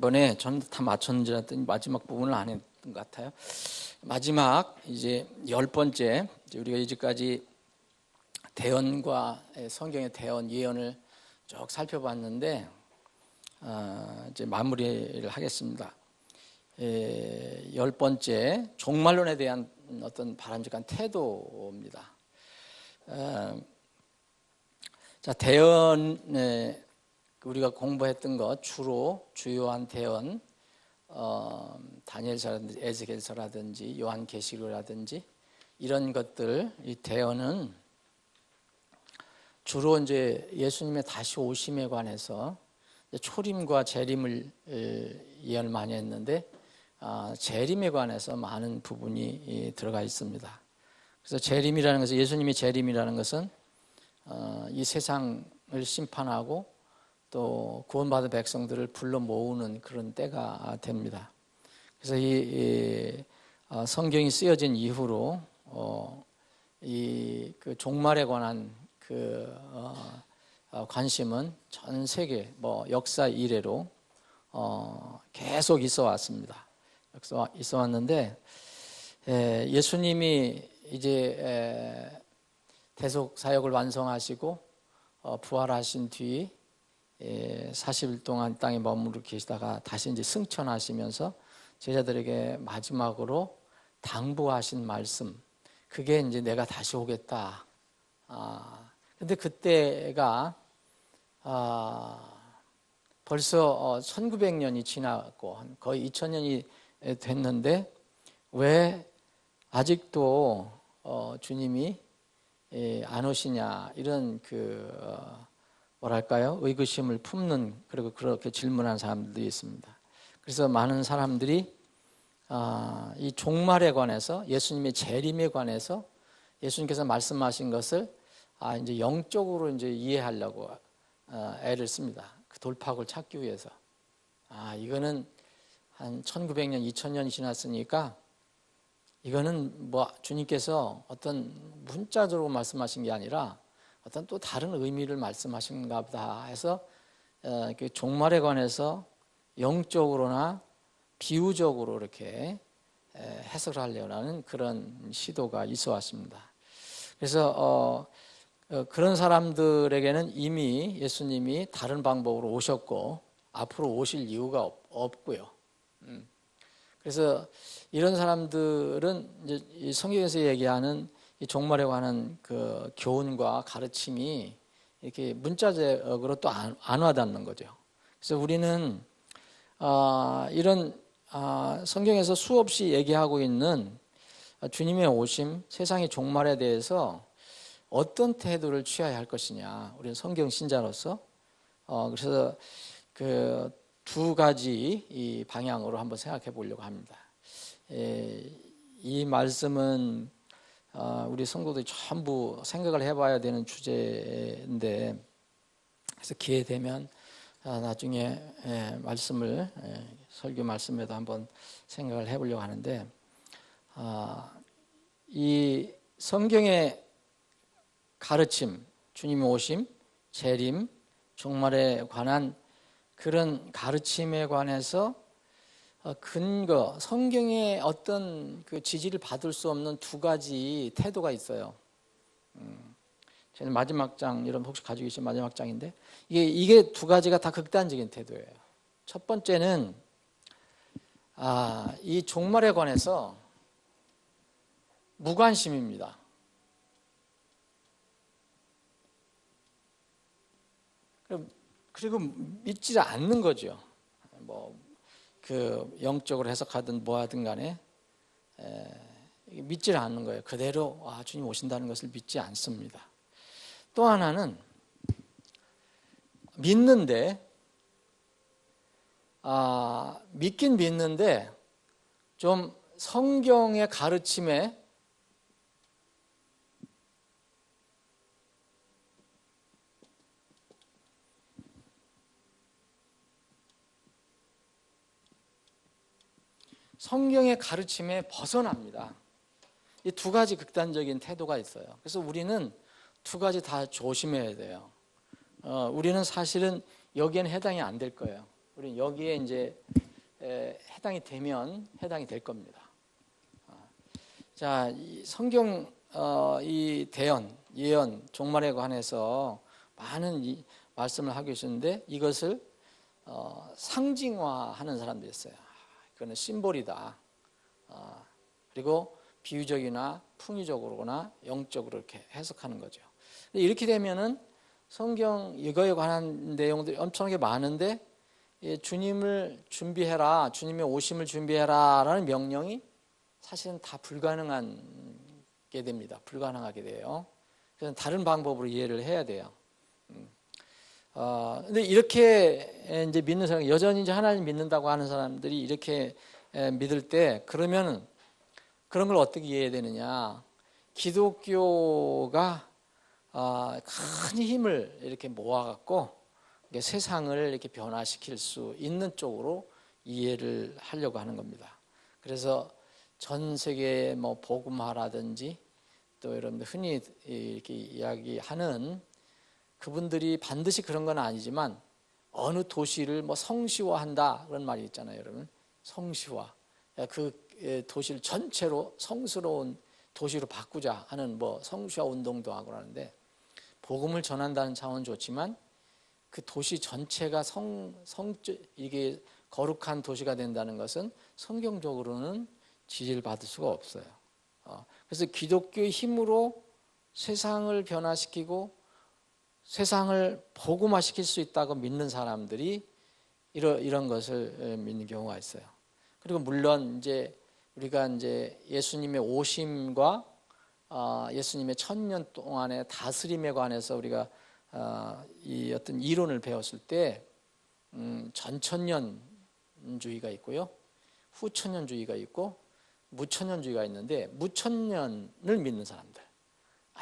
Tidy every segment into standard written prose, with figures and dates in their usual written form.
지난번에 전 다 맞췄는지 알았더니 마지막 부분을 안 했던 것 같아요. 마지막 이제 10번째 우리가 이제까지 대언과 성경의 대언 예언을 쭉 살펴봤는데 이제 마무리를 하겠습니다. 10번째 종말론에 대한 어떤 바람직한 태도입니다. 자, 대언 우리가 공부했던 것 주로 주요한 대언 다니엘서라든지 에스겔서라든지 요한계시록이라든지 이런 것들, 이 대언은 주로 이제 예수님의 다시 오심에 관해서 초림과 재림을 예언을 많이 했는데 재림에 관해서 많은 부분이 들어가 있습니다. 그래서 재림이라는 것은, 예수님이 재림이라는 것은 이 세상을 심판하고 또 구원받은 백성들을 불러 모으는 그런 때가 됩니다. 그래서 이 성경이 쓰여진 이후로 이 그 종말에 관한 그 관심은 전 세계 역사 이래로 계속 있어 왔습니다. 있어 왔는데 예수님이 이제 대속 사역을 완성하시고 부활하신 뒤 40일 동안 땅에 머무르고 계시다가 다시 이제 승천하시면서 제자들에게 마지막으로 당부하신 말씀, 그게 이제 내가 다시 오겠다. 근데 그때가 벌써 1900년이 지났고 거의 2000년이 됐는데 왜 아직도 주님이 안 오시냐, 이런 뭐랄까요, 의구심을 품는, 그리고 그렇게 질문하는 사람들도 있습니다. 그래서 많은 사람들이 이 종말에 관해서, 예수님의 재림에 관해서 예수님께서 말씀하신 것을 이제 영적으로 이제 이해하려고 애를 씁니다. 그 돌파구를 찾기 위해서. 이거는 한 1900년, 2000년이 지났으니까 이거는 주님께서 어떤 문자적으로 말씀하신 게 아니라 어떤 또 다른 의미를 말씀하신가 보다 해서 종말에 관해서 영적으로나 비유적으로 이렇게 해석을 하려고 하는 그런 시도가 있어 왔습니다. 그래서 그런 사람들에게는 이미 예수님이 다른 방법으로 오셨고 앞으로 오실 이유가 없고요. 그래서 이런 사람들은 이제 이 성경에서 얘기하는 이 종말에 관한 그 교훈과 가르침이 이렇게 문자적으로 또 안 와닿는 거죠. 그래서 우리는 이런 성경에서 수없이 얘기하고 있는 주님의 오심, 세상의 종말에 대해서 어떤 태도를 취해야 할 것이냐, 우리는 성경 신자로서 그래서 그 두 가지 이 방향으로 한번 생각해 보려고 합니다. 이 말씀은 우리 성도들이 전부 생각을 해봐야 되는 주제인데, 그래서 기회 되면 나중에 말씀을 설교 말씀에도 한번 생각을 해보려고 하는데, 이 성경의 가르침, 주님의 오심, 재림, 종말에 관한 그런 가르침에 관해서 근거, 성경의 어떤 그 지지를 받을 수 없는 두 가지 태도가 있어요. 저는 마지막 장, 여러분 혹시 가지고 계신 마지막 장인데 이게 두 가지가 다 극단적인 태도예요. 첫 번째는 이 종말에 관해서 무관심입니다. 그리고 믿지 않는 거죠. 그 영적으로 해석하든 뭐하든 간에 믿지 않는 거예요. 그대로 주님 오신다는 것을 믿지 않습니다. 또 하나는 믿는데 믿긴 믿는데 좀 성경의 가르침에 벗어납니다. 이 두 가지 극단적인 태도가 있어요. 그래서 우리는 두 가지 다 조심해야 돼요. 우리는 사실은 여기에는 해당이 안 될 거예요. 우리 여기에 이제 해당이 되면 해당이 될 겁니다. 자, 이 성경 이 대언, 예언, 종말에 관해서 많은 말씀을 하고 있었는데 이것을 상징화하는 사람들이 있어요. 그거는 심볼이다. 그리고 비유적이나 풍의적으로나 영적으로 이렇게 해석하는 거죠. 이렇게 되면은 성경 이거에 관한 내용들이 엄청나게 많은데 주님을 준비해라, 주님의 오심을 준비해라라는 명령이 사실은 다 불가능하게 됩니다. 불가능하게 돼요. 그래서 다른 방법으로 이해를 해야 돼요. 근데 이렇게 이제 믿는 사람, 여전히 이제 하나님 믿는다고 하는 사람들이 이렇게 믿을 때 그러면 그런 걸 어떻게 이해해야 되느냐? 기독교가 큰 힘을 이렇게 모아갖고 세상을 이렇게 변화시킬 수 있는 쪽으로 이해를 하려고 하는 겁니다. 그래서 전 세계에 뭐 복음화라든지 또 여러분들 흔히 이렇게 이야기하는 그분들이 반드시 그런 건 아니지만 어느 도시를 뭐 성시화한다 그런 말이 있잖아요, 여러분. 성시화. 그 도시를 전체로 성스러운 도시로 바꾸자 하는 뭐 성시화 운동도 하고 하는데 복음을 전한다는 차원은 좋지만 그 도시 전체가 이게 거룩한 도시가 된다는 것은 성경적으로는 지지를 받을 수가 없어요. 그래서 기독교의 힘으로 세상을 변화시키고 세상을 복음화시킬 수 있다고 믿는 사람들이 이런 것을 믿는 경우가 있어요. 그리고 물론 이제 우리가 이제 예수님의 오심과 예수님의 1000년 동안의 다스림에 관해서 우리가 이 어떤 이론을 배웠을 때 전천년주의가 있고요, 후천년주의가 있고 무천년주의가 있는데 무천년을 믿는 사람들,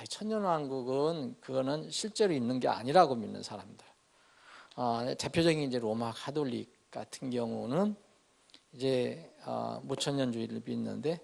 천년왕국은 그거는 실제로 있는 게 아니라고 믿는 사람들. 대표적인 이제 로마 가톨릭 같은 경우는 이제 무천년주의를 믿는데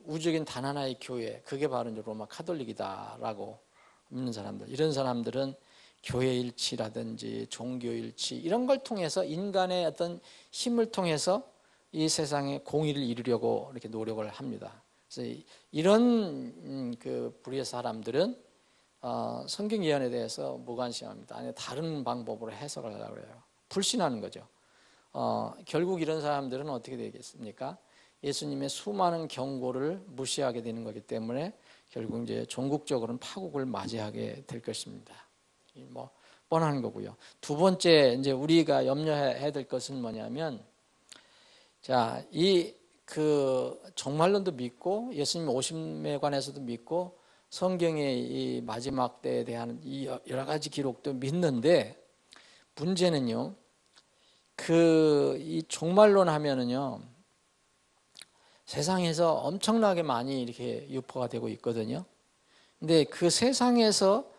우주적인 단 하나의 교회, 그게 바로 이제 로마 가톨릭이다라고 믿는 사람들. 이런 사람들은 교회 일치라든지 종교 일치 이런 걸 통해서 인간의 어떤 힘을 통해서 이 세상에 공의를 이루려고 이렇게 노력을 합니다. 그래서 이런 그 부류의 사람들은 성경 예언에 대해서 무관심합니다. 아니 다른 방법으로 해석을 하려고 해요. 불신하는 거죠. 결국 이런 사람들은 어떻게 되겠습니까? 예수님의 수많은 경고를 무시하게 되는 거기 때문에 결국 이제 종국적으로는 파국을 맞이하게 될 것입니다. 뭐 뻔한 거고요. 두 번째 이제 우리가 염려해야 될 것은 뭐냐면, 자, 그 종말론도 믿고 예수님 오심에 관해서도 믿고 성경의 이 마지막 때에 대한 이 여러 가지 기록도 믿는데 문제는요, 이 종말론 하면은요 세상에서 엄청나게 많이 이렇게 유포가 되고 있거든요. 근데 그 세상에서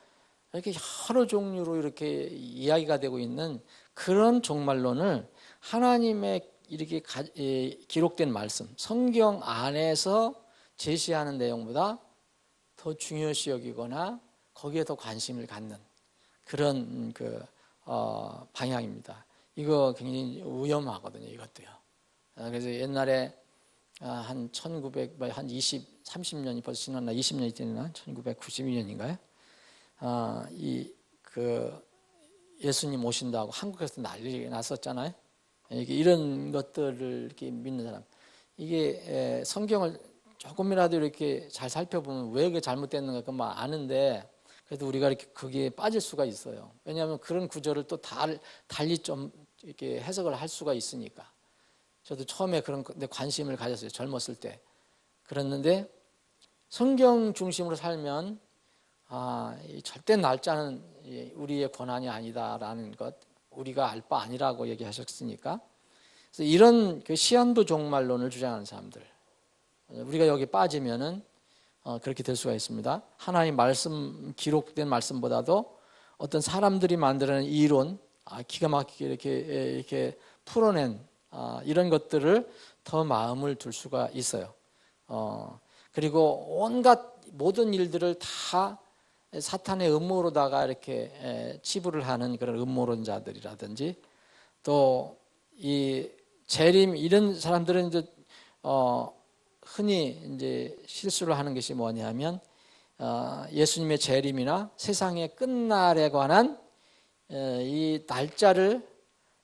이렇게 여러 종류로 이렇게 이야기가 되고 있는 그런 종말론을 하나님의 이렇게 기록된 말씀, 성경 안에서 제시하는 내용보다 더 중요시 여기거나 거기에 더 관심을 갖는 그런 방향입니다. 이거 굉장히 위험하거든요, 이것도요. 그래서 옛날에 한 30년이 벌써 지났나, 20년이 되나, 1992년인가요? 예수님 오신다고 한국에서 난리 났었잖아요. 이런 것들을 이렇게 믿는 사람, 이게 성경을 조금이라도 이렇게 잘 살펴보면 왜 그게 잘못됐는가 그만 아는데 그래도 우리가 이렇게 거기에 빠질 수가 있어요. 왜냐하면 그런 구절을 또 달리 좀 이렇게 해석을 할 수가 있으니까. 저도 처음에 그런 데 관심을 가졌어요. 젊었을 때. 그랬는데 성경 중심으로 살면 절대 날짜는 우리의 권한이 아니다라는 것, 우리가 알 바 아니라고 얘기하셨으니까. 그래서 이런 그 시한부 종말론을 주장하는 사람들, 우리가 여기 빠지면은 그렇게 될 수가 있습니다. 하나님 말씀, 기록된 말씀보다도 어떤 사람들이 만들어낸 이론, 기가 막히게 이렇게 풀어낸 이런 것들을 더 마음을 둘 수가 있어요. 그리고 온갖 모든 일들을 다 사탄의 음모로다가 이렇게 치부를 하는 그런 음모론자들이라든지 또 이 재림 이런 사람들은 이제 흔히 이제 실수를 하는 것이 뭐냐면 예수님의 재림이나 세상의 끝날에 관한 이 날짜를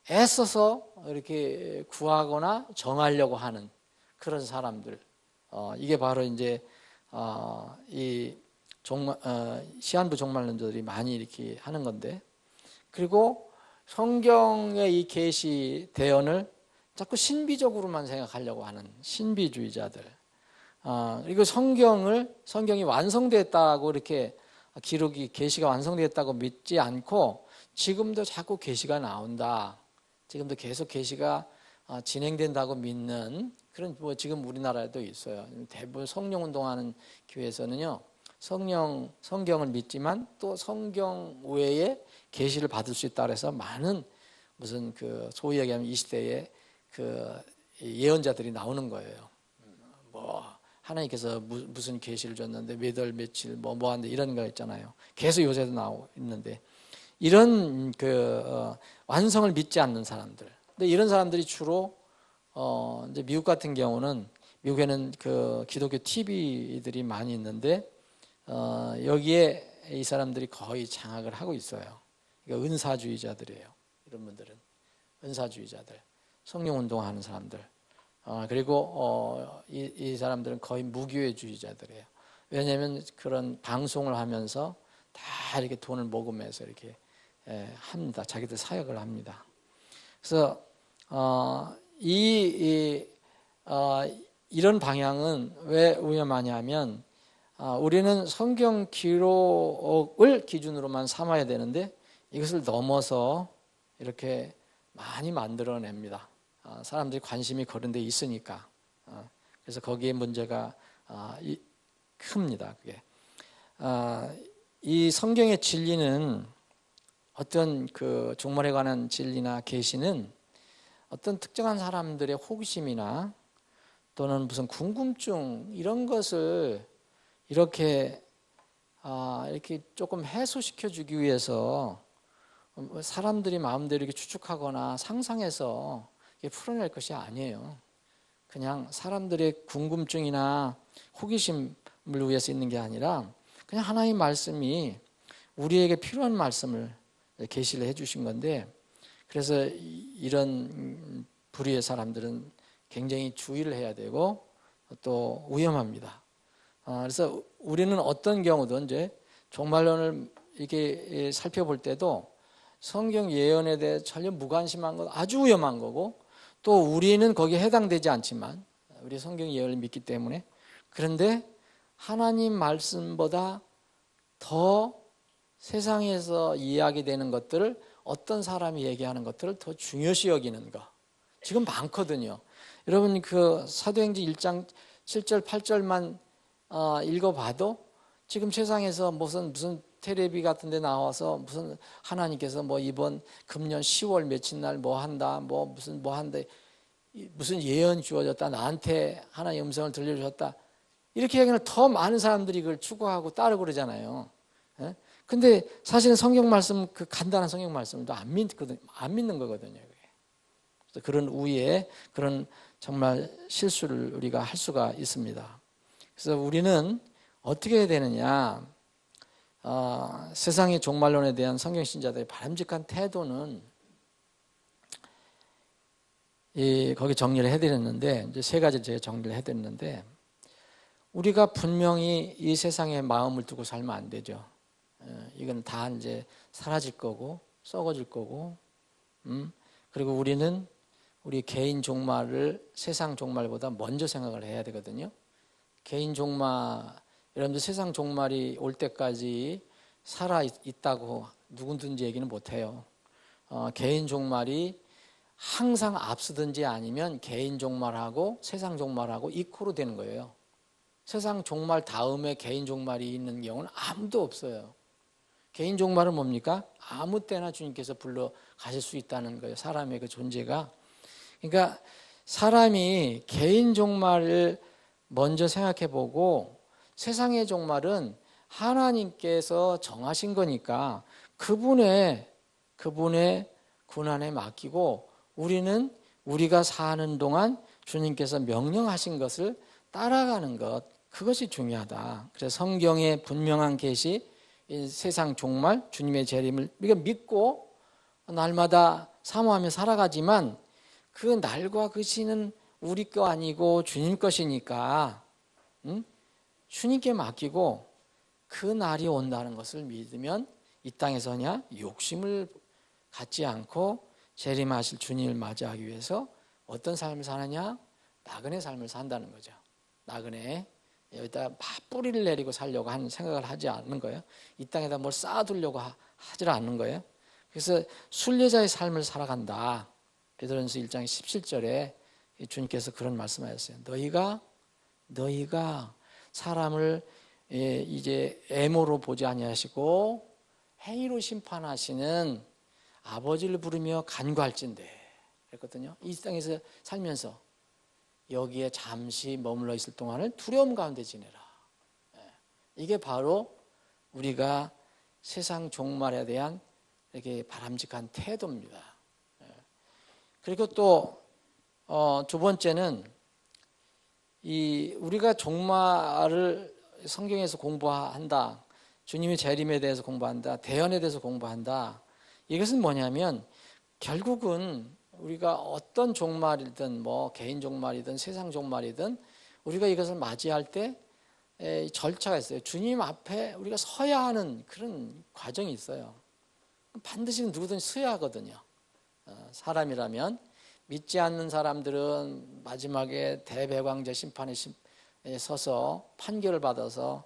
애써서 이렇게 구하거나 정하려고 하는 그런 사람들, 이게 바로 이제 이 시한부 종말론자들이 많이 이렇게 하는 건데, 그리고 성경의 이 계시 대언을 자꾸 신비적으로만 생각하려고 하는 신비주의자들, 그리고 성경이 완성됐다고 이렇게 기록이 계시가 완성됐다고 믿지 않고 지금도 자꾸 계시가 나온다, 지금도 계속 계시가 진행된다고 믿는 그런 지금 우리나라에도 있어요. 대부분 성령 운동하는 교회에서는요, 성경을 믿지만 또 성경 외에 계시를 받을 수 있다 그래서 많은 무슨 소위 얘기하면 이 시대에 예언자들이 나오는 거예요. 뭐 하나님께서 무슨 계시를 줬는데 몇 월 며칠 뭐 한데 이런 거 있잖아요. 계속 요새도 나오고 있는데, 이런 완성을 믿지 않는 사람들. 근데 이런 사람들이 주로 이제 미국 같은 경우는, 미국에는 기독교 TV들이 많이 있는데 여기에 이 사람들이 거의 장악을 하고 있어요. 그러니까 은사주의자들이에요. 이런 분들은 은사주의자들, 성령 운동하는 사람들. 그리고 이 사람들은 거의 무교회주의자들이에요. 왜냐하면 그런 방송을 하면서 다 이렇게 돈을 모금해서 이렇게 합니다. 자기들 사역을 합니다. 그래서 이런 방향은 왜 위험하냐면, 우리는 성경 기록을 기준으로만 삼아야 되는데 이것을 넘어서 이렇게 많이 만들어냅니다. 사람들이 관심이 그런 데 있으니까. 그래서 거기에 문제가 큽니다. 그게. 이 성경의 진리는, 어떤 종말에 관한 진리나 계시는 어떤 특정한 사람들의 호기심이나 또는 무슨 궁금증 이런 것을 이렇게 조금 해소시켜 주기 위해서 사람들이 마음대로 이렇게 추측하거나 상상해서 풀어낼 것이 아니에요. 그냥 사람들의 궁금증이나 호기심을 위해서 있는 게 아니라 그냥 하나님의 말씀이 우리에게 필요한 말씀을 계시를 해주신 건데, 그래서 이런 부류의 사람들은 굉장히 주의를 해야 되고 또 위험합니다. 그래서 우리는 어떤 경우든 이제 종말론을 이렇게 살펴볼 때도 성경 예언에 대해 전혀 무관심한 건 아주 위험한 거고, 또 우리는 거기에 해당되지 않지만 우리 성경 예언을 믿기 때문에, 그런데 하나님 말씀보다 더 세상에서 이야기되는 것들을, 어떤 사람이 얘기하는 것들을 더 중요시 여기는 거 지금 많거든요. 여러분 사도행전 1장 7절 8절만 읽어봐도 지금 세상에서 무슨 텔레비 같은 데 나와서 무슨 하나님께서 뭐 이번 금년 10월 며칠 날 뭐 한다, 무슨 예언 주어졌다, 나한테 하나님의 음성을 들려주셨다, 이렇게 얘기하면 더 많은 사람들이 그걸 추구하고 따르고 그러잖아요. 근데 사실은 성경 말씀, 간단한 성경 말씀도 안 믿는 거거든요. 그래서 그런 우위에 그런 정말 실수를 우리가 할 수가 있습니다. 그래서 우리는 어떻게 해야 되느냐? 세상의 종말론에 대한 성경 신자들의 바람직한 태도는 거기 정리를 해드렸는데, 이제 세 가지 제가 정리를 해드렸는데, 우리가 분명히 이 세상에 마음을 두고 살면 안 되죠. 이건 다 이제 사라질 거고 썩어질 거고, 그리고 우리는 우리 개인 종말을 세상 종말보다 먼저 생각을 해야 되거든요. 개인 종말, 여러분들 세상 종말이 올 때까지 살아 있다고 누구든지 얘기는 못해요. 개인 종말이 항상 앞서든지 아니면 개인 종말하고 세상 종말하고 이코로 되는 거예요. 세상 종말 다음에 개인 종말이 있는 경우는 아무도 없어요. 개인 종말은 뭡니까? 아무 때나 주님께서 불러 가실 수 있다는 거예요. 사람의 그 존재가. 그러니까 사람이 개인 종말을 먼저 생각해 보고, 세상의 종말은 하나님께서 정하신 거니까 그분의 고난에 맡기고 우리는 우리가 사는 동안 주님께서 명령하신 것을 따라가는 것, 그것이 중요하다. 그래서 성경의 분명한 계시, 이 세상 종말, 주님의 재림을 우리가 믿고 날마다 사모하며 살아가지만 그 날과 그 시는 우리 거 아니고 주님 것이니까 주님께 맡기고 그 날이 온다는 것을 믿으면 이 땅에서 그냥 욕심을 갖지 않고 재림하실 주님을 맞이하기 위해서 어떤 삶을 사느냐? 나그네 삶을 산다는 거죠. 나그네. 여기다 막 뿌리를 내리고 살려고 하는 생각을 하지 않는 거예요. 이 땅에다 뭘 쌓아두려고 하지 않는 거예요. 그래서 순례자의 삶을 살아간다. 베드로전서 1장 17절에 주님께서 그런 말씀하셨어요. 너희가 사람을 이제 애모로 보지 아니하시고 행위로 심판하시는 아버지를 부르며 간구할진대 그랬거든요. 이 땅에서 살면서 여기에 잠시 머물러 있을 동안을 두려움 가운데 지내라. 이게 바로 우리가 세상 종말에 대한 이렇게 바람직한 태도입니다. 그리고 또 두 번째는 우리가 종말을 성경에서 공부한다. 주님의 재림에 대해서 공부한다. 대언에 대해서 공부한다. 이것은 뭐냐면 결국은 우리가 어떤 종말이든 뭐 개인 종말이든 세상 종말이든 우리가 이것을 맞이할 때 절차가 있어요. 주님 앞에 우리가 서야 하는 그런 과정이 있어요. 반드시 누구든 서야 하거든요. 사람이라면 믿지 않는 사람들은 마지막에 대배광제 심판에 서서 판결을 받아서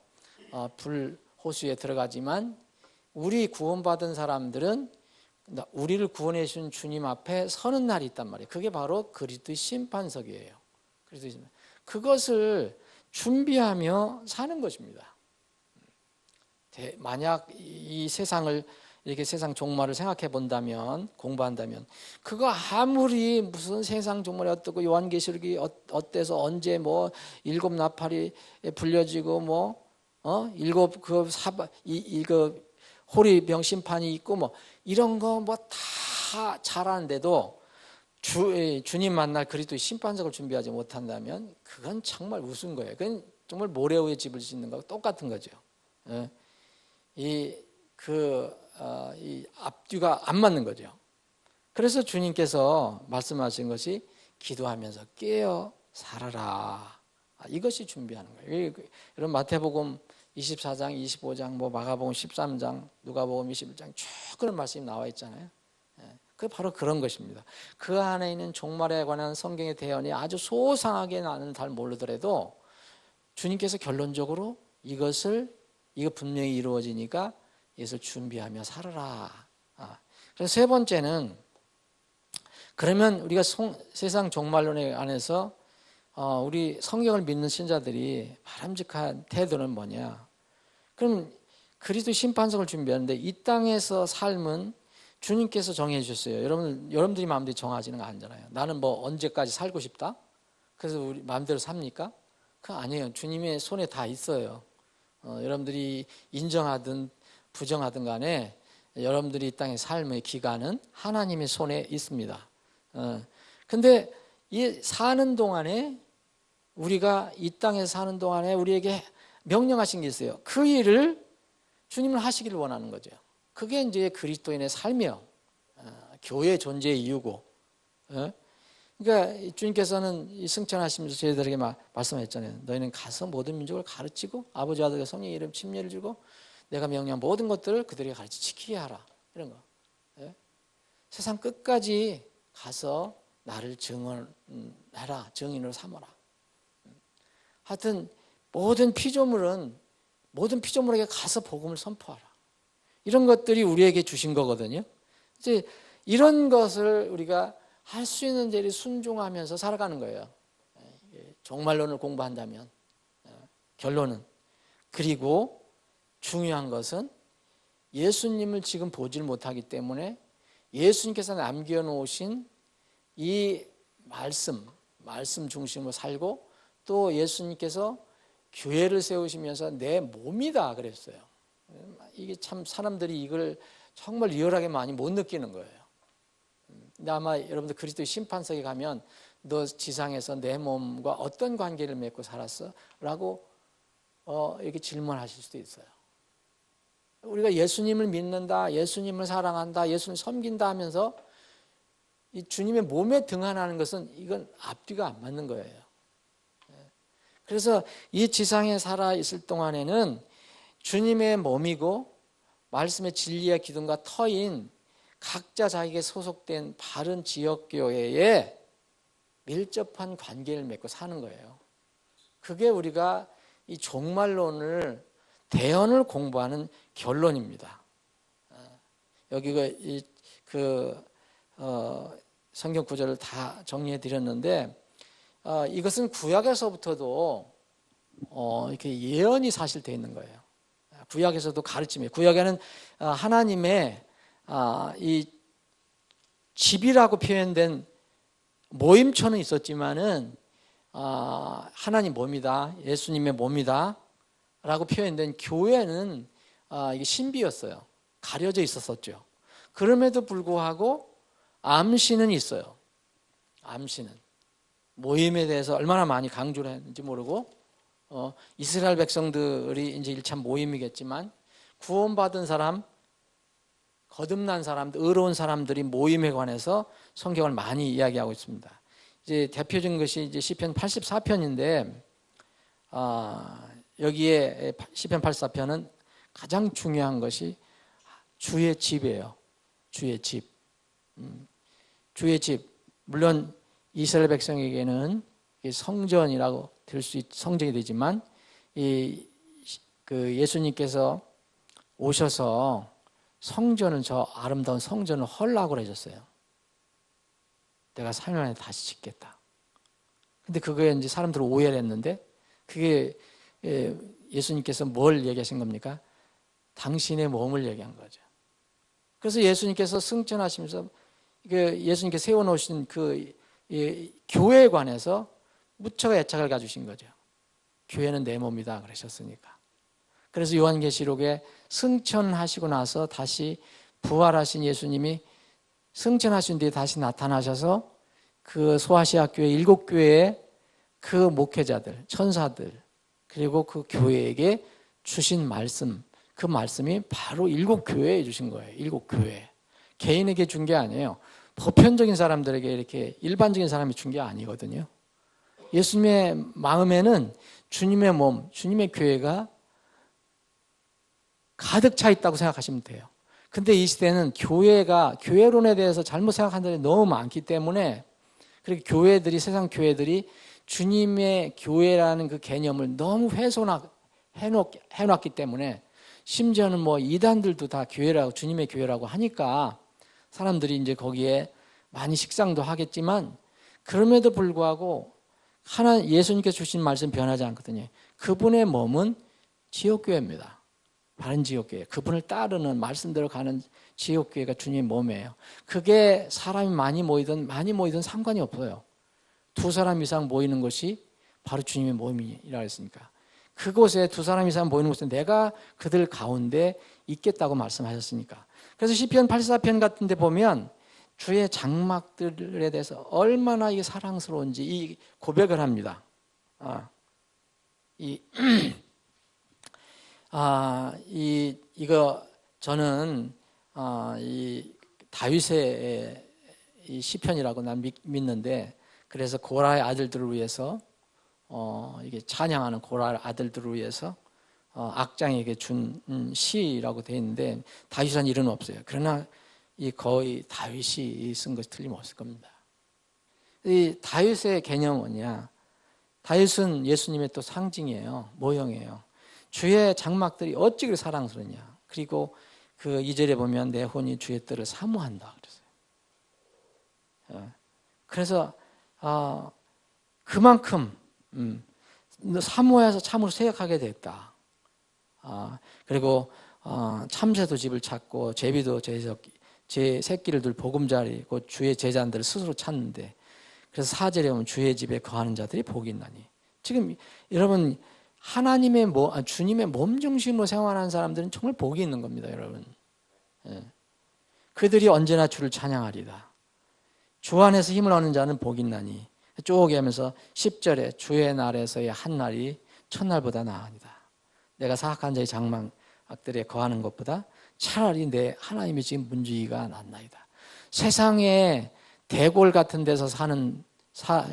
불호수에 들어가지만 우리 구원받은 사람들은 우리를 구원해 주신 주님 앞에 서는 날이 있단 말이에요. 그게 바로 그리스도의 심판석이에요. 그것을 준비하며 사는 것입니다. 만약 이 세상을 이렇게 세상 종말을 생각해 본다면, 공부한다면 그거 아무리 무슨 세상 종말이 어떻고 요한계시록이 어때서 언제 뭐 일곱 나팔이 불려지고 일곱 호리병 심판이 있고 뭐 이런 거 뭐 다 잘하는데도 주님 만날 그리스도의 심판석을 준비하지 못한다면 그건 정말 우스운 거예요. 그건 정말 모래 위에 집을 짓는 거하고 똑같은 거죠. 이 앞뒤가 안 맞는 거죠. 그래서 주님께서 말씀하신 것이 기도하면서 깨어 살아라. 이것이 준비하는 거예요. 여러분 마태복음 24장, 25장, 마가복음 13장, 누가복음 21장 쭉 그런 말씀이 나와 있잖아요. 그게 바로 그런 것입니다. 그 안에 있는 종말에 관한 성경의 대언이 아주 소상하게 나는 잘 모르더라도 주님께서 결론적으로 이거 분명히 이루어지니까 이것을 준비하며 살아라. 그래서 세 번째는 그러면 우리가 세상 종말론에 안에서 우리 성경을 믿는 신자들이 바람직한 태도는 뭐냐? 그럼 그리스도 심판석을 준비하는데 이 땅에서 삶은 주님께서 정해 주셨어요. 여러분들이 마음대로 정하지는 않잖아요. 나는 뭐 언제까지 살고 싶다? 그래서 우리 마음대로 삽니까? 그거 아니에요. 주님의 손에 다 있어요. 여러분들이 인정하든 부정하든 간에 여러분들이 이 땅의 삶의 기간은 하나님의 손에 있습니다. 근데 이 사는 동안에 우리가 이 땅에 사는 동안에 우리에게 명령하신 게 있어요. 그 일을 주님을 하시기를 원하는 거죠. 그게 이제 그리스도인의 삶이요. 교회 존재의 이유고. 그러니까 주님께서는 승천하시면서 저희들에게 말씀하셨잖아요. 너희는 가서 모든 민족을 가르치고 아버지 아들과 성령의 이름 침례를 주고 내가 명령한 모든 것들을 그들에게 가르쳐 지키게 하라. 이런 거. 세상 끝까지 가서 나를 증언해라. 증인으로 삼아라. 하여튼 모든 피조물에게 가서 복음을 선포하라. 이런 것들이 우리에게 주신 거거든요. 이제 이런 것을 우리가 할 수 있는 대로 순종하면서 살아가는 거예요. 종말론을 공부한다면 결론은. 그리고 중요한 것은 예수님을 지금 보질 못하기 때문에 예수님께서 남겨놓으신 이 말씀 중심으로 살고 또 예수님께서 교회를 세우시면서 내 몸이다 그랬어요. 이게 참 사람들이 이걸 정말 리얼하게 많이 못 느끼는 거예요. 근데 아마 여러분들 그리스도의 심판석에 가면 너 지상에서 내 몸과 어떤 관계를 맺고 살았어? 라고 이렇게 질문하실 수도 있어요. 우리가 예수님을 믿는다, 예수님을 사랑한다, 예수님을 섬긴다 하면서 이 주님의 몸에 등한하는 것은 이건 앞뒤가 안 맞는 거예요. 그래서 이 지상에 살아 있을 동안에는 주님의 몸이고 말씀의 진리의 기둥과 터인 각자 자기에게 소속된 바른 지역교회에 밀접한 관계를 맺고 사는 거예요. 그게 우리가 이 종말론을 대언을 공부하는 결론입니다. 여기 성경 구절을 다 정리해 드렸는데 이것은 구약에서부터도 이렇게 예언이 사실 되어 있는 거예요. 구약에서도 가르침이에요. 구약에는 하나님의 이 집이라고 표현된 모임처는 있었지만은 하나님 몸이다, 예수님의 몸이다 라고 표현된 교회는 이게 신비였어요. 가려져 있었었죠. 그럼에도 불구하고 암시는 있어요. 암시는 모임에 대해서 얼마나 많이 강조를 했는지 모르고 이스라엘 백성들이 이제 1차 모임이겠지만 구원받은 사람, 거듭난 사람들, 의로운 사람들이 모임에 관해서 성경을 많이 이야기하고 있습니다. 이제 대표적인 것이 이제 시편 84편인데 여기에 시편 84편은 가장 중요한 것이 주의 집이에요. 주의 집. 주의 집. 물론 이스라엘 백성에게는 성전이라고 성전이 되지만 예수님께서 오셔서 성전을 저 아름다운 성전을 헐라고 그러셨어요. 내가 3일 만에 다시 짓겠다. 근데 그거에 이제 사람들은 오해를 했는데 그게 예수님께서 뭘 얘기하신 겁니까? 당신의 몸을 얘기한 거죠. 그래서 예수님께서 승천하시면서 예수님께서 세워놓으신 교회에 관해서 무척 애착을 가지신 거죠. 교회는 내 몸이다 그러셨으니까. 그래서 요한계시록에 승천하시고 나서 다시 부활하신 예수님이 승천하신 뒤에 다시 나타나셔서 그 소아시아 교회 7교회의 그 목회자들, 천사들 그리고 그 교회에게 주신 말씀, 그 말씀이 바로 7교회에 주신 거예요. 7교회. 개인에게 준 게 아니에요. 보편적인 사람들에게 이렇게 일반적인 사람이 준 게 아니거든요. 예수님의 마음에는 주님의 몸, 주님의 교회가 가득 차 있다고 생각하시면 돼요. 근데 이 시대는 교회론에 대해서 잘못 생각하는 사람이 너무 많기 때문에 그렇게 세상 교회들이 주님의 교회라는 그 개념을 너무 해놨기 때문에 심지어는 이단들도 다 교회라고, 주님의 교회라고 하니까 사람들이 이제 거기에 많이 식상도 하겠지만 그럼에도 불구하고 예수님께서 주신 말씀 변하지 않거든요. 그분의 몸은 지옥교회입니다. 바른 지옥교회. 그분을 따르는 말씀대로 가는 지옥교회가 주님의 몸이에요. 그게 사람이 많이 모이든 상관이 없어요. 2사람 이상 모이는 것이 바로 주님의 몸이라고 했으니까. 그곳에 2사람 이상 모이는 곳에 내가 그들 가운데 있겠다고 말씀하셨으니까. 그래서 시편 84편 같은 데 보면 주의 장막들에 대해서 얼마나 이게 사랑스러운지 이 고백을 합니다. 이거 저는 이 다윗의 이 시편이라고 난 믿는데, 그래서 고라의 아들들을 위해서 이게 찬양하는 고라의 아들들을 위해서 악장에게 준 시라고 되어 있는데 다윗은 이름은 없어요. 그러나 거의 다윗이 쓴 것이 틀림없을 겁니다. 이 다윗의 개념은 뭐냐? 다윗은 예수님의 또 상징이에요. 모형이에요. 주의 장막들이 어찌 그리 사랑스럽냐. 그리고 그 2절에 보면 내 혼이 주의 뜰을 사모한다 그랬어요. 그래서 그만큼 사모해서 참으로 생각하게 됐다. 그리고 참새도 집을 찾고 제비도 제 새끼를 둘 보금자리 곧 주의 제자들을 스스로 찾는데, 그래서 4절에 보면 주의 집에 거하는 자들이 복이 있나니. 지금 여러분 주님의 몸 중심으로 생활하는 사람들은 정말 복이 있는 겁니다, 여러분. 그들이 언제나 주를 찬양하리다. 주 안에서 힘을 얻는 자는 복이 있나니 쭉 하면서 10절에 주의 날에서의 한 날이 첫날보다 나으니라. 내가 사악한 자의 장막들에 거하는 것보다 차라리 내 하나님이 지금 문지기가 낫나이다. 세상에 대골 같은 데서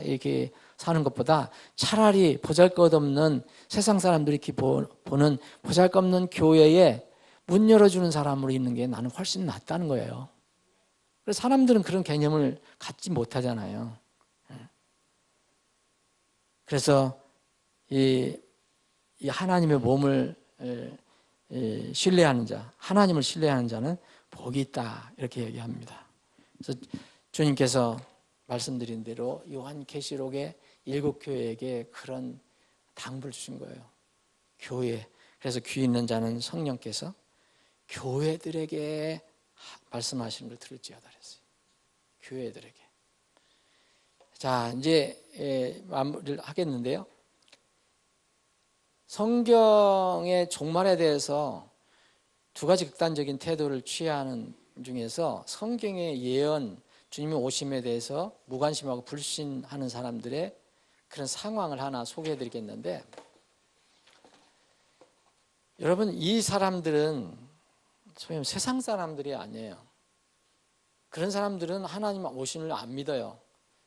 이렇게 사는 것보다 차라리 보잘것없는 세상 사람들이 이렇게 보는 보잘것없는 교회에 문 열어주는 사람으로 있는 게 나는 훨씬 낫다는 거예요. 그래서 사람들은 그런 개념을 갖지 못하잖아요. 그래서 이 하나님의 몸을 신뢰하는 자, 하나님을 신뢰하는 자는 복이 있다 이렇게 얘기합니다. 그래서 주님께서 말씀드린 대로 요한계시록의 7교회에게 그런 당부를 주신 거예요. 교회. 그래서 귀 있는 자는 성령께서 교회들에게 말씀하시는 걸 들을지어다 그랬어요. 교회들에게. 자, 이제 마무리를 하겠는데요. 성경의 종말에 대해서 두 가지 극단적인 태도를 취하는 중에서 성경의 예언, 주님의 오심에 대해서 무관심하고 불신하는 사람들의 그런 상황을 하나 소개해 드리겠는데, 여러분, 이 사람들은 소위 세상 사람들이 아니에요. 그런 사람들은 하나님 오심을 안 믿어요.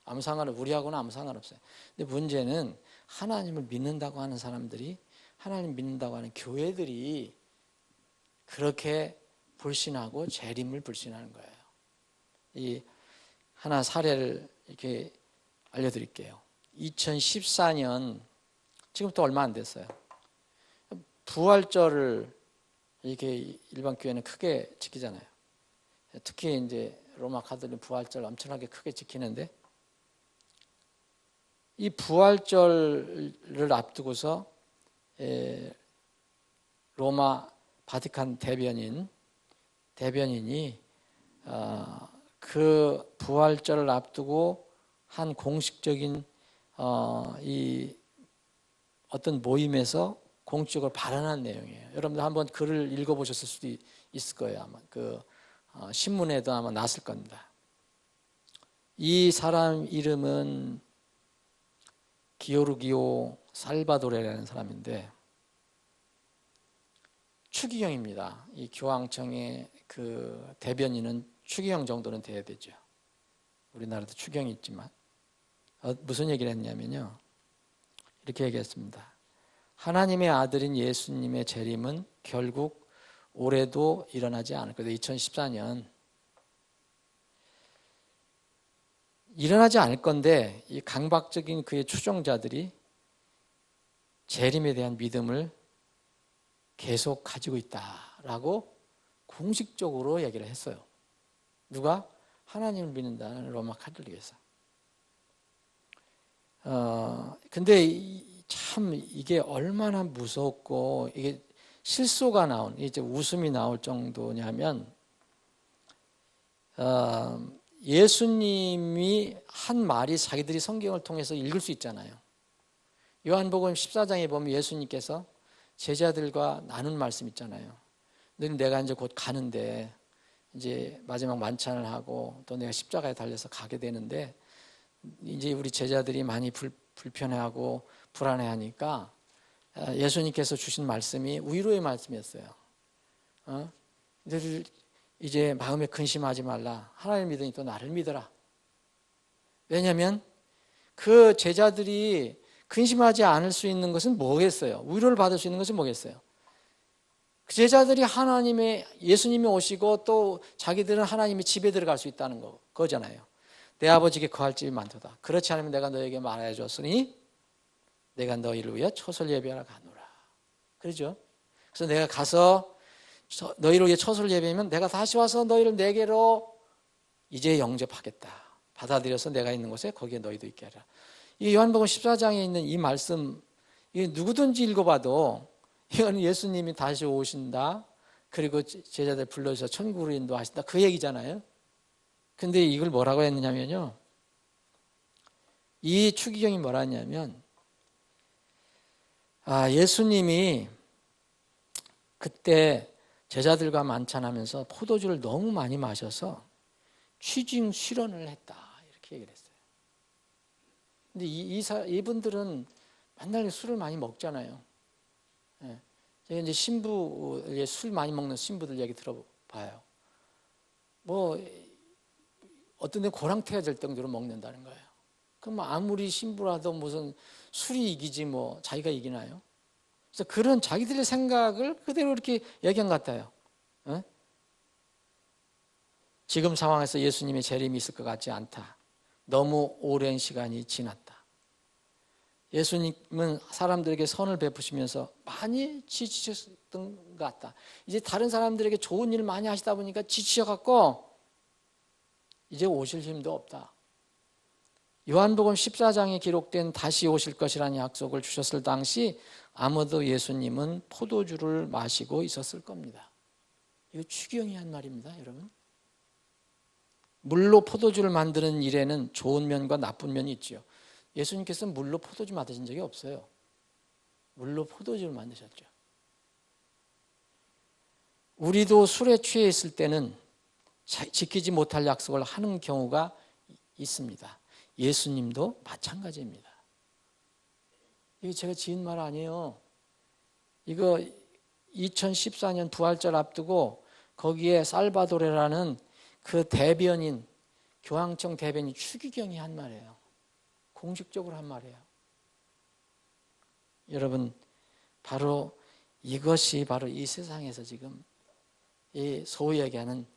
아무 우리하고는 아무 상관없어요. 근데 문제는 하나님을 믿는다고 하는 사람들이, 하나님 믿는다고 하는 교회들이 그렇게 불신하고 재림을 불신하는 거예요. 이 하나 사례를 이렇게 알려드릴게요. 2014년, 지금부터 얼마 안 됐어요. 부활절을 이렇게 일반 교회는 크게 지키잖아요. 특히 이제 로마 가톨릭 부활절 엄청나게 크게 지키는데, 이 부활절을 앞두고서 로마 바티칸 대변인이 그 부활절을 앞두고 한 공식적인 이 어떤 모임에서 공식적으로 발언한 내용이에요. 여러분들 한번 글을 읽어보셨을 수도 있을 거예요. 아마 그 신문에도 아마 났을 겁니다. 이 사람 이름은 기오르기오 살바도레라는 사람인데 추기경입니다. 이 교황청의 그 대변인은 추기경 정도는 돼야 되죠. 우리나라도 추경이 있지만 무슨 얘기를 했냐면요, 이렇게 얘기했습니다. 하나님의 아들인 예수님의 재림은 결국 올해도 일어나지 않을 거예요. 2014년 일어나지 않을 건데, 이 강박적인 그의 추종자들이 재림에 대한 믿음을 계속 가지고 있다라고 공식적으로 얘기를 했어요. 누가? 하나님을 믿는다는 로마 가톨릭에서. 근데 참 이게 얼마나 무섭고 이게 실소가 이제 웃음이 나올 정도냐면, 예수님이 한 말이 자기들이 성경을 통해서 읽을 수 있잖아요. 요한복음 14장에 보면 예수님께서 제자들과 나눈 말씀 있잖아요. 내가 이제 곧 가는데, 이제 마지막 만찬을 하고 또 내가 십자가에 달려서 가게 되는데, 이제 우리 제자들이 많이 불편해하고 불안해하니까 예수님께서 주신 말씀이 위로의 말씀이었어요. 너희들 이제 마음에 근심하지 말라. 하나님을 믿으니 또 나를 믿어라. 왜냐하면 그 제자들이 근심하지 않을 수 있는 것은 뭐겠어요? 위로를 받을 수 있는 것은 뭐겠어요? 그 제자들이 예수님이 오시고 또 자기들은 하나님의 집에 들어갈 수 있다는 거잖아요. 내 아버지께 거할 집이 많도다. 그렇지 않으면 내가 너에게 말하여 줬으니 내가 너희를 위해 초설 예배하러 가노라. 그러죠? 그래서 내가 가서 너희를 위해 초설 예배하면 내가 다시 와서 너희를 내게로 이제 영접하겠다. 받아들여서 내가 있는 곳에 거기에 너희도 있게 하라. 이 요한복음 14장에 있는 이 말씀, 이게 누구든지 읽어봐도 이건 예수님이 다시 오신다, 그리고 제자들 불러서 천국으로 인도하신다, 그 얘기잖아요. 근데 이걸 뭐라고 했느냐면요, 이 추기경이 뭐라 했냐면, 예수님이 그때 제자들과 만찬하면서 포도주를 너무 많이 마셔서 취중 실언을 했다, 이렇게. 그렇게 얘기를 했어요. 근데 이분들은 맨날 술을 많이 먹잖아요. 예. 제가 이제 신부, 술 많이 먹는 신부들 얘기 들어봐요. 뭐, 어떤 데 고랑태가 될 정도로 먹는다는 거예요. 그럼 아무리 신부라도 무슨 술이 이기지 뭐 자기가 이기나요? 그래서 그런 자기들의 생각을 그대로 이렇게 얘기한 것 같아요. 예? 지금 상황에서 예수님의 재림이 있을 것 같지 않다. 너무 오랜 시간이 지났다. 예수님은 사람들에게 선을 베푸시면서 많이 지치셨던 것 같다. 이제 다른 사람들에게 좋은 일 많이 하시다 보니까 지치셔갖고 이제 오실 힘도 없다. 요한복음 14장에 기록된 다시 오실 것이라는 약속을 주셨을 당시 아마도 예수님은 포도주를 마시고 있었을 겁니다. 이거 추경이 한 말입니다, 여러분. 물로 포도주를 만드는 일에는 좋은 면과 나쁜 면이 있죠. 예수님께서는 물로 포도주 만드신 적이 없어요. 물로 포도주를 만드셨죠. 우리도 술에 취해 있을 때는 지키지 못할 약속을 하는 경우가 있습니다. 예수님도 마찬가지입니다. 이거 제가 지은 말 아니에요. 이거 2014년 부활절 앞두고 거기에 살바도레라는 그 대변인, 교황청 대변인 추기경이 한 말이에요. 공식적으로 한 말이에요. 여러분, 바로 이것이 바로 이 세상에서 지금 이 소위 얘기하는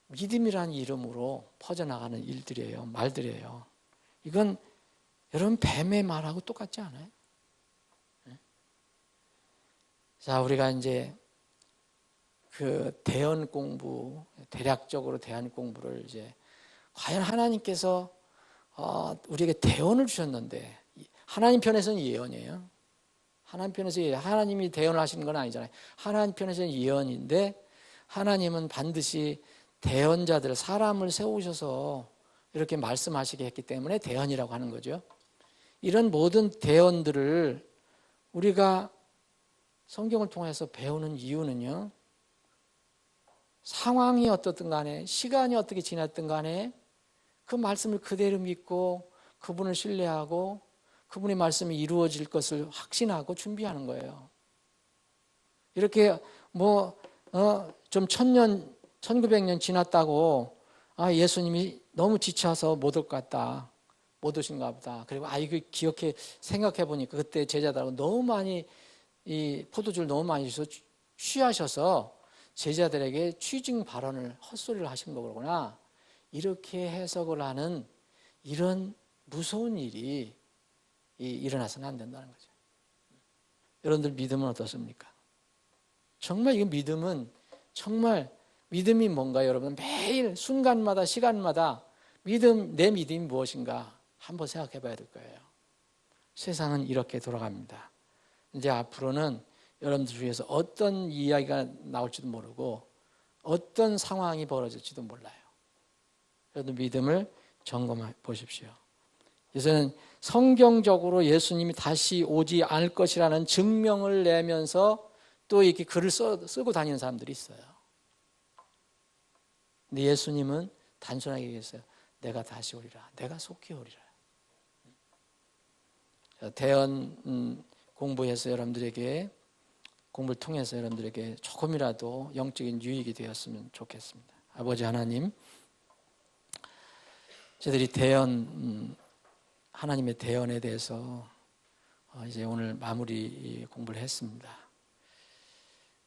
믿음이라는 이름으로 퍼져나가는 일들이에요. 말들이에요. 이건 여러분 뱀의 말하고 똑같지 않아요? 자, 우리가 이제 그 대언 공부, 대략적으로 대언 공부를 이제 과연 하나님께서 우리에게 대언을 주셨는데 하나님 편에서는 예언이에요. 하나님 편에서 하나님이 대언을 하시는 건 아니잖아요. 하나님 편에서는 예언인데 하나님은 반드시 대언자들, 사람을 세우셔서 이렇게 말씀하시게 했기 때문에 대언이라고 하는 거죠. 이런 모든 대언들을 우리가 성경을 통해서 배우는 이유는요, 상황이 어떻든 간에, 시간이 어떻게 지났든 간에 그 말씀을 그대로 믿고 그분을 신뢰하고 그분의 말씀이 이루어질 것을 확신하고 준비하는 거예요. 이렇게 좀 1900년 지났다고 예수님이 너무 지쳐서 못 올 것 같다. 못 오신가 보다. 그리고 이거 생각해 보니까 그때 제자들하고 너무 많이 이 포도주를 너무 많이 주셔서 취하셔서 제자들에게 취증 발언을 헛소리를 하신 거구나. 이렇게 해석을 하는 이런 무서운 일이 일어나서는 안 된다는 거죠. 여러분들 믿음은 어떻습니까? 정말 이 믿음은 정말 믿음이 뭔가요, 여러분? 매일 순간마다 시간마다 내 믿음이 무엇인가 한번 생각해 봐야 될 거예요. 세상은 이렇게 돌아갑니다. 이제 앞으로는 여러분들 중에서 어떤 이야기가 나올지도 모르고 어떤 상황이 벌어질지도 몰라요. 여러분 믿음을 점검해 보십시오. 요새는 성경적으로 예수님이 다시 오지 않을 것이라는 증명을 내면서 또 이렇게 글을 쓰고 다니는 사람들이 있어요. 근데 예수님은 단순하게 얘기했어요. 내가 다시 오리라. 내가 속히 오리라. 대언 공부해서 여러분들에게 공부를 통해서 여러분들에게 조금이라도 영적인 유익이 되었으면 좋겠습니다. 아버지 하나님, 저희들이 하나님의 대언에 대해서 이제 오늘 마무리 공부를 했습니다.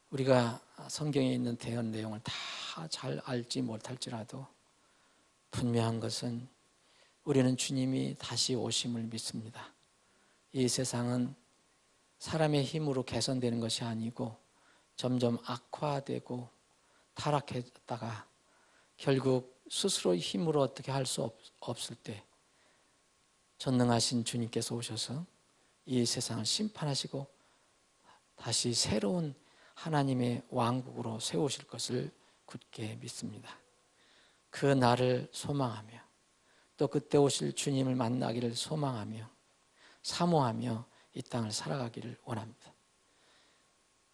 우리가 성경에 있는 대언 내용을 다 잘 알지 못할지라도 분명한 것은 우리는 주님이 다시 오심을 믿습니다. 이 세상은 사람의 힘으로 개선되는 것이 아니고 점점 악화되고 타락했다가 결국 스스로의 힘으로 어떻게 할 수 없을 때 전능하신 주님께서 오셔서 이 세상을 심판하시고 다시 새로운 하나님의 왕국으로 세우실 것을 굳게 믿습니다. 그 날을 소망하며 또 그때 오실 주님을 만나기를 소망하며 사모하며 이 땅을 살아가기를 원합니다.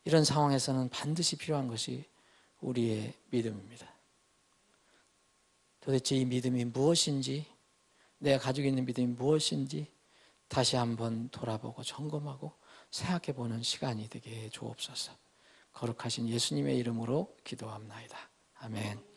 이런 상황에서는 반드시 필요한 것이 우리의 믿음입니다. 도대체 이 믿음이 무엇인지 내가 가지고 있는 믿음이 무엇인지 다시 한번 돌아보고 점검하고 생각해보는 시간이 되게 주옵소서. 거룩하신 예수님의 이름으로 기도합나이다. 아멘.